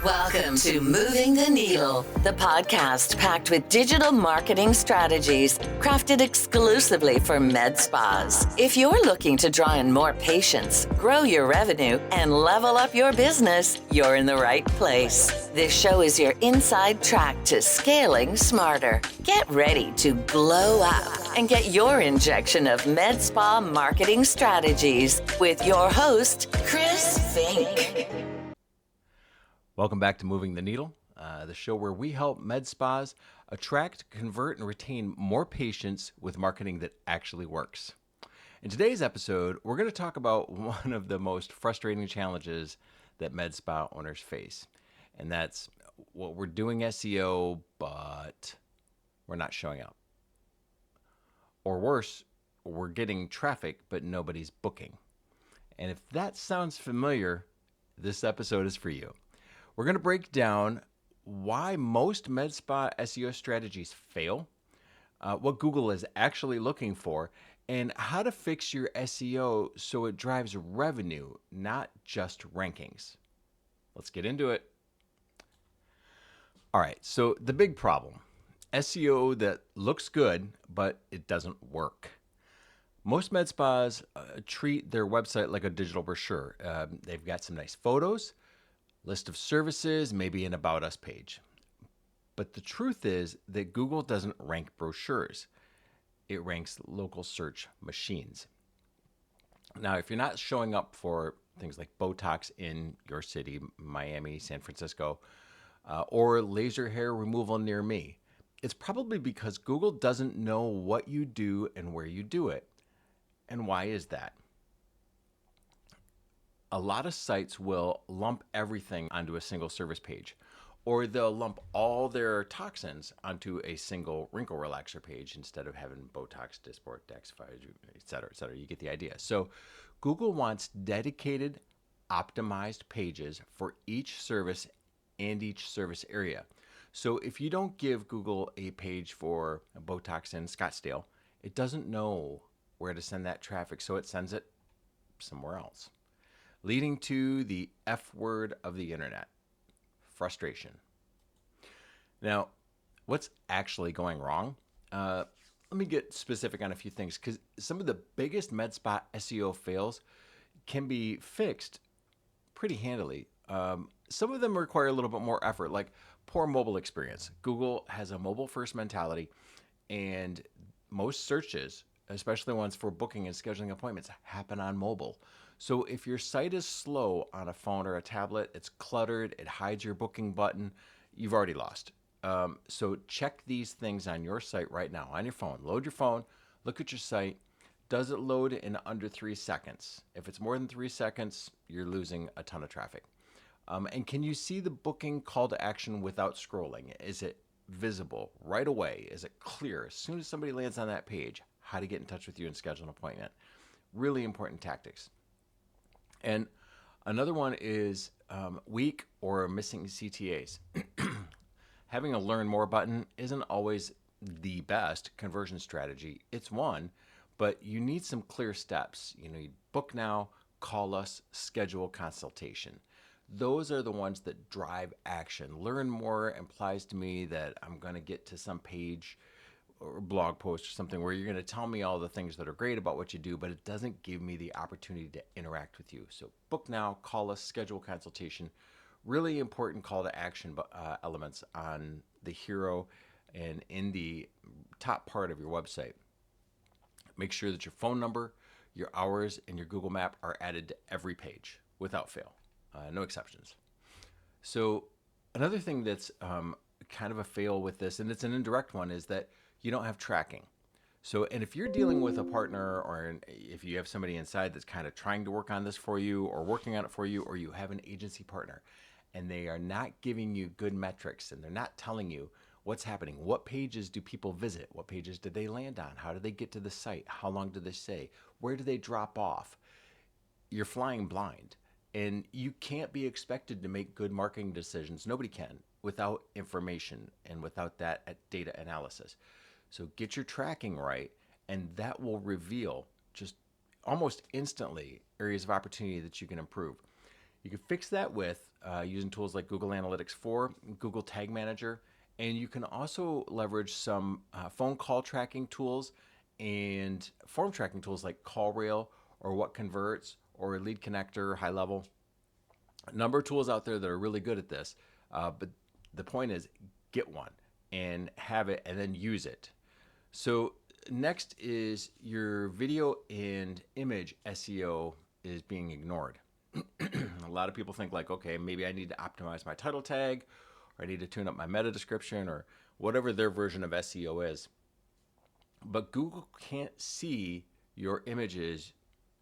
Welcome to Moving the Needle, the podcast packed with digital marketing strategies crafted exclusively for med spas. If you're looking to draw in more patients, grow your revenue, and level up your business, you're in the right place. This show is your inside track to scaling smarter. Get ready to glow up and get your injection of med spa marketing strategies with your host, Chris Fink. Welcome back to Moving the Needle, the show where we help med spas attract, convert, and retain more patients with marketing that actually works. In today's episode, we're going to talk about one of the most frustrating challenges that med spa owners face, and that's what we're doing SEO, but we're not showing up. Or worse, we're getting traffic, but nobody's booking. And if that sounds familiar, this episode is for you. We're going to break down why most med spa SEO strategies fail, what Google is actually looking for, and how to fix your SEO so it drives revenue, not just rankings. Let's get into it. All right, so the big problem, SEO that looks good, but it doesn't work. Most med spas treat their website like a digital brochure. They've got some nice photos, list of services, maybe an About Us page. But the truth is that Google doesn't rank brochures. It ranks local search machines. Now, if you're not showing up for things like Botox in your city, Miami, San Francisco, or laser hair removal near me, it's probably because Google doesn't know what you do and where you do it. And why is that? A lot of sites will lump everything onto a single service page, or they'll lump all their toxins onto a single wrinkle relaxer page instead of having Botox, Dysport, Dexify, et cetera, et cetera. You get the idea. So Google wants dedicated, optimized pages for each service and each service area. So if you don't give Google a page for Botox in Scottsdale, it doesn't know where to send that traffic, so it sends it somewhere else, leading to the F word of the internet, frustration. Now, what's actually going wrong? Let me get specific on a few things, because some of the biggest med spa SEO fails can be fixed pretty handily. Some of them require a little bit more effort, like poor mobile experience. Google has a mobile-first mentality, and most searches, especially ones for booking and scheduling appointments, happen on mobile. So if your site is slow on a phone or a tablet, it's cluttered, it hides your booking button, you've already lost. So check these things on your site right now, on your phone. Load your phone, look at your site. Does it load in under 3 seconds? If it's more than 3 seconds, you're losing a ton of traffic. And can you see the booking call to action without scrolling? Is it visible right away? Is it clear as soon as somebody lands on that page how to get in touch with you and schedule an appointment? Really important tactics. And another one is weak or missing CTAs. Having a learn more button isn't always the best conversion strategy. It's one, but you need some clear steps. You need book now, call us, schedule consultation. Those are the ones that drive action. Learn more implies to me that I'm going to get to some page or blog post or something where you're going to tell me all the things that are great about what you do, but it doesn't give me the opportunity to interact with you. So book now, call us, schedule consultation. Really important call to action elements on the hero and in the top part of your website. Make sure that your phone number, your hours, and your Google Map are added to every page without fail. No exceptions. So another thing that's kind of a fail with this, and it's an indirect one, is that you don't have tracking. So, and if you're dealing with a partner, or if you have somebody inside that's kind of trying to work on this for you or working on it for you, or you have an agency partner and they are not giving you good metrics and they're not telling you what's happening, what pages do people visit, what pages did they land on, how do they get to the site, how long do they stay, where do they drop off, you're flying blind. And you can't be expected to make good marketing decisions. Nobody can without information and without that data analysis. So get your tracking right, and that will reveal just almost instantly areas of opportunity that you can improve. You can fix that with using tools like Google Analytics 4, Google Tag Manager, and you can also leverage some phone call tracking tools and form tracking tools like CallRail or What Converts or Lead Connector, High Level. A number of tools out there that are really good at this, but the point is get one and have it and then use it. So next is your video and image SEO is being ignored. A lot of people think like, okay, maybe I need to optimize my title tag, or I need to tune up my meta description, or whatever their version of SEO is. But Google can't see your images,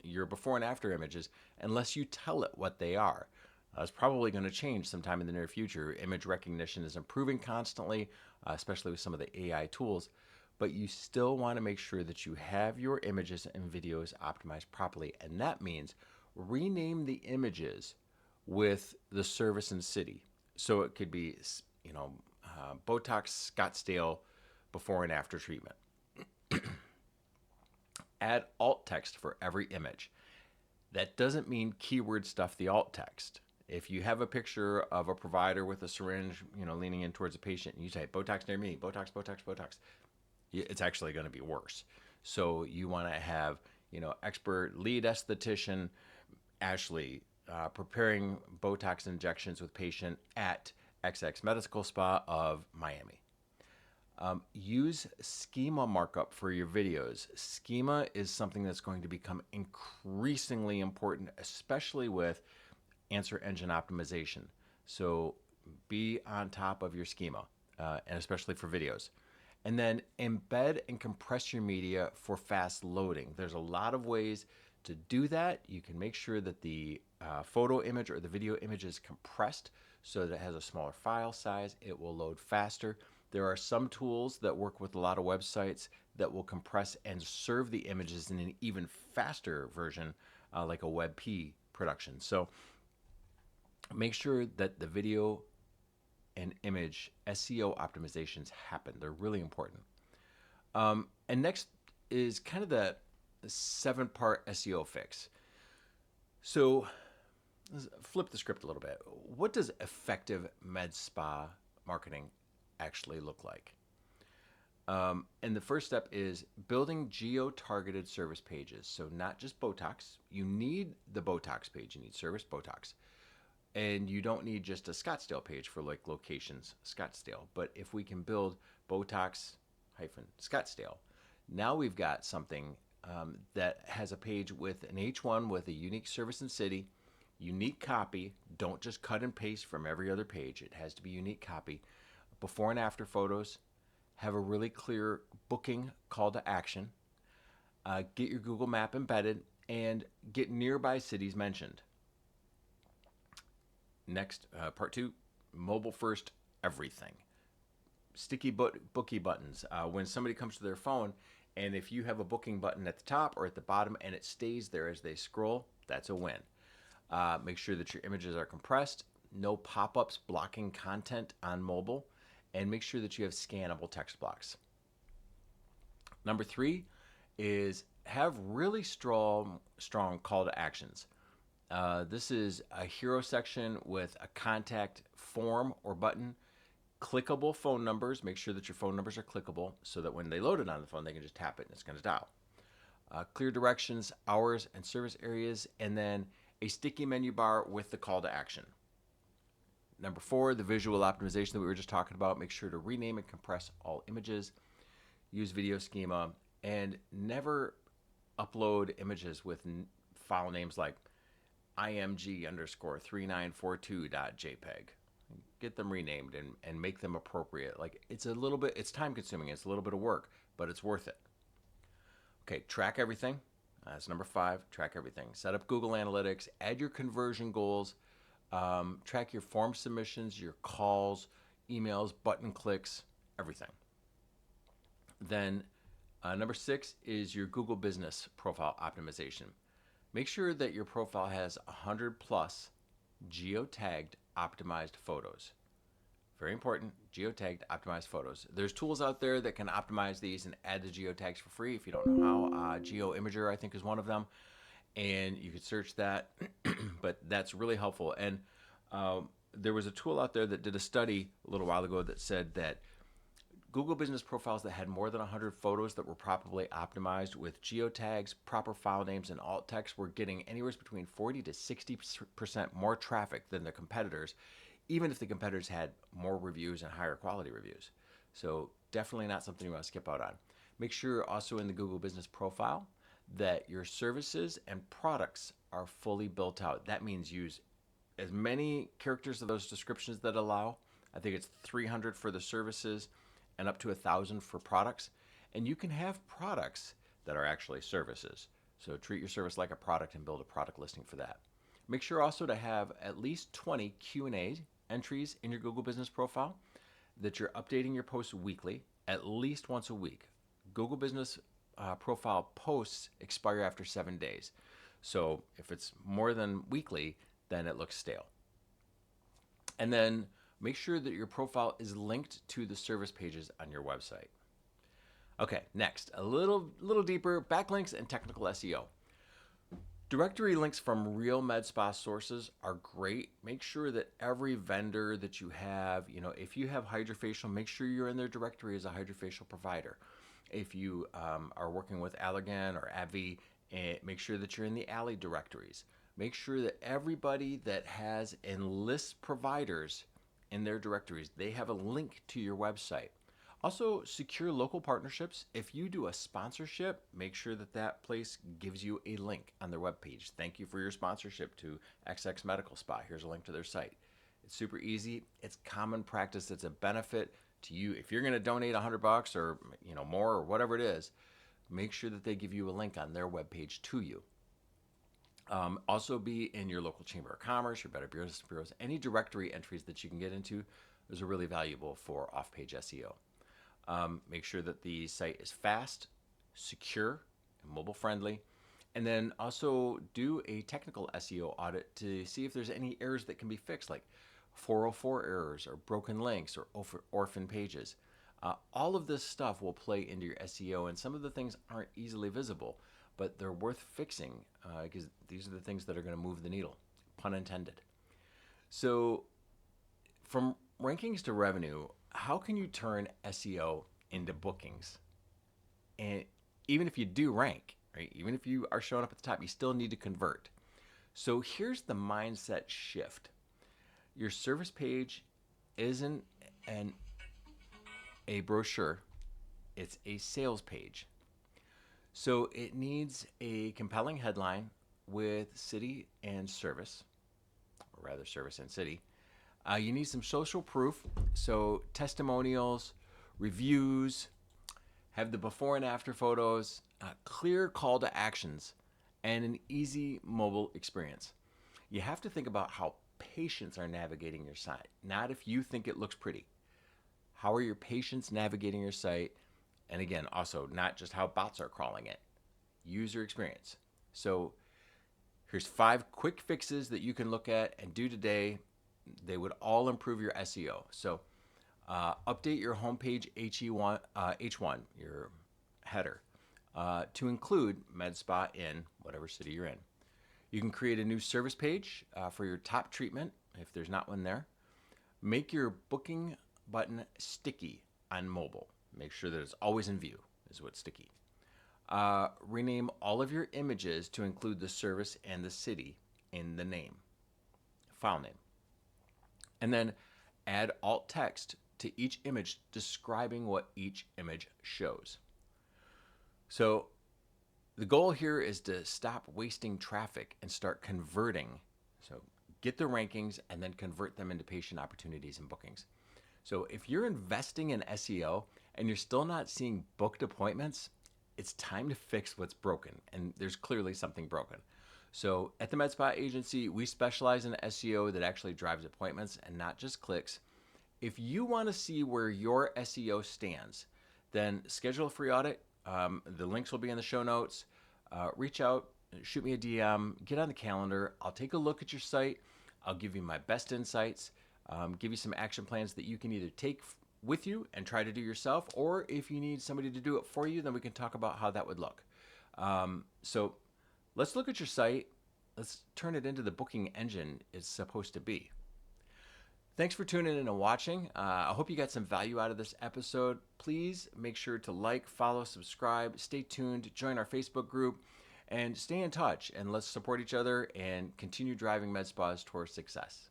your before and after images, unless you tell it what they are. It's probably going to change sometime in the near future. Image recognition is improving constantly, especially with some of the AI tools. But you still want to make sure that you have your images and videos optimized properly. And that means rename the images with the service and city. So it could be, Botox Scottsdale before and after treatment. Add alt text for every image. That doesn't mean keyword stuff the alt text. If you have a picture of a provider with a syringe, leaning in towards a patient, and you say Botox near me, Botox, Botox, Botox, it's actually going to be worse. So you want to have, expert lead esthetician Ashley preparing Botox injections with patient at XX Medical Spa of Miami. Use schema markup for your videos. Schema is something that's going to become increasingly important, especially with answer engine optimization. So be on top of your schema, and especially for videos. And then embed and compress your media for fast loading. There's a lot of ways to do that. You can make sure that the photo image or the video image is compressed so that it has a smaller file size. It will load faster. There are some tools that work with a lot of websites that will compress and serve the images in an even faster version, like a WebP production. So make sure that the video and image SEO optimizations happen. They're really important. And next is kind of the 7-part SEO fix. So let's flip the script a little bit. What does effective med spa marketing actually look like? And the first step is building geo-targeted service pages. So not just Botox. You need the Botox page. You need service Botox. And you don't need just a Scottsdale page for like locations, Scottsdale. But if we can build Botox-Scottsdale, now we've got something that has a page with an H1 with a unique service and city, unique copy. Don't just cut and paste from every other page. It has to be unique copy. Before and after photos. Have a really clear booking call to action. Get your Google map embedded and get nearby cities mentioned. Next, part 2, mobile first everything. Sticky bookie buttons. When somebody comes to their phone, and if you have a booking button at the top or at the bottom and it stays there as they scroll, that's a win. Make sure that your images are compressed, no pop-ups blocking content on mobile, and make sure that you have scannable text blocks. Number 3 is have really strong call to actions. This is a hero section with a contact form or button, clickable phone numbers. Make sure that your phone numbers are clickable so that when they load it on the phone, they can just tap it and it's going to dial. Clear directions, hours, and service areas, and then a sticky menu bar with the call to action. Number 4, the visual optimization that we were just talking about. Make sure to rename and compress all images. Use video schema, and never upload images with file names like img_3942.jpg. Get them renamed and make them appropriate. Like it's time consuming. It's a little bit of work, but it's worth it. Okay, track everything. That's number 5. Track everything. Set up Google Analytics. Add your conversion goals. Track your form submissions, your calls, emails, button clicks, everything. Then number 6 is your Google Business profile optimization. Make sure that your profile has 100 plus geo-tagged optimized photos. Very important, geo-tagged optimized photos. There's tools out there that can optimize these and add the geotags for free if you don't know how. Geo-imager, I think, is one of them. And you could search that, but that's really helpful. And There was a tool out there that did a study a little while ago that said that Google business profiles that had more than 100 photos that were properly optimized with geotags, proper file names, and alt text were getting anywhere between 40 to 60% more traffic than their competitors, even if the competitors had more reviews and higher quality reviews. So definitely not something you want to skip out on. Make sure also in the Google business profile that your services and products are fully built out. That means use as many characters of those descriptions that allow. I think it's 300 for the services and up to 1,000 for products. And you can have products that are actually services. So treat your service like a product and build a product listing for that. Make sure also to have at least 20 Q&A entries in your Google business profile, that you're updating your posts weekly, at least once a week. Google business profile posts expire after 7 days. So if it's more than weekly, then it looks stale. And then make sure that your profile is linked to the service pages on your website. Okay, next, a little deeper, backlinks and technical SEO. Directory links from real med spa sources are great. Make sure that every vendor that you have, if you have Hydrofacial, make sure you're in their directory as a Hydrofacial provider. If you are working with Allergan or AbbVie, make sure that you're in the Alley directories. Make sure that everybody that has and lists providers in their directories, they have a link to your website. Also, secure local partnerships. If you do a sponsorship, make sure that that place gives you a link on their webpage. Thank you for your sponsorship to XX Medical Spa. Here's a link to their site. It's super easy. It's common practice. It's a benefit to you. If you're going to donate $100 or more or whatever it is, make sure that they give you a link on their webpage to you. Also be in your local chamber of commerce, your better bureaus. Any directory entries that you can get into, those are really valuable for off-page SEO. Make sure that the site is fast, secure, and mobile friendly. And then also do a technical SEO audit to see if there's any errors that can be fixed, like 404 errors or broken links or orphan pages. All of this stuff will play into your SEO, and some of the things aren't easily visible, but they're worth fixing because these are the things that are going to move the needle, pun intended. So from rankings to revenue, how can you turn SEO into bookings? And even if you do rank, right, even if you are showing up at the top, you still need to convert. So here's the mindset shift. Your service page isn't a brochure, it's a sales page. So it needs a compelling headline with city and service, or rather service and city. You need some social proof, so testimonials, reviews, have the before and after photos, clear call to actions, and an easy mobile experience. You have to think about how patients are navigating your site, not if you think it looks pretty. How are your patients navigating your site? And again, also not just how bots are crawling it. User experience. So here's 5 quick fixes that you can look at and do today. They would all improve your SEO. So update your homepage H1, your header, to include Med Spa in whatever city you're in. You can create a new service page for your top treatment if there's not one there. Make your booking button sticky on mobile. Make sure that it's always in view is what's sticky. Rename all of your images to include the service and the city in the name, file name. And then add alt text to each image describing what each image shows. So the goal here is to stop wasting traffic and start converting. So get the rankings and then convert them into patient opportunities and bookings. So if you're investing in SEO and you're still not seeing booked appointments, it's time to fix what's broken. And there's clearly something broken. So at the Med Spa Agency, we specialize in SEO that actually drives appointments and not just clicks. If you want to see where your SEO stands, then schedule a free audit. The links will be in the show notes. Reach out, shoot me a DM, get on the calendar. I'll take a look at your site. I'll give you my best insights, give you some action plans that you can either take with you and try to do yourself, or if you need somebody to do it for you, then we can talk about how that would look. So let's look at your site. Let's turn it into the booking engine it's supposed to be. Thanks for tuning in and watching. I hope you got some value out of this episode. Please make sure to like, follow, subscribe, stay tuned, join our Facebook group, and stay in touch. And let's support each other and continue driving med spas towards success.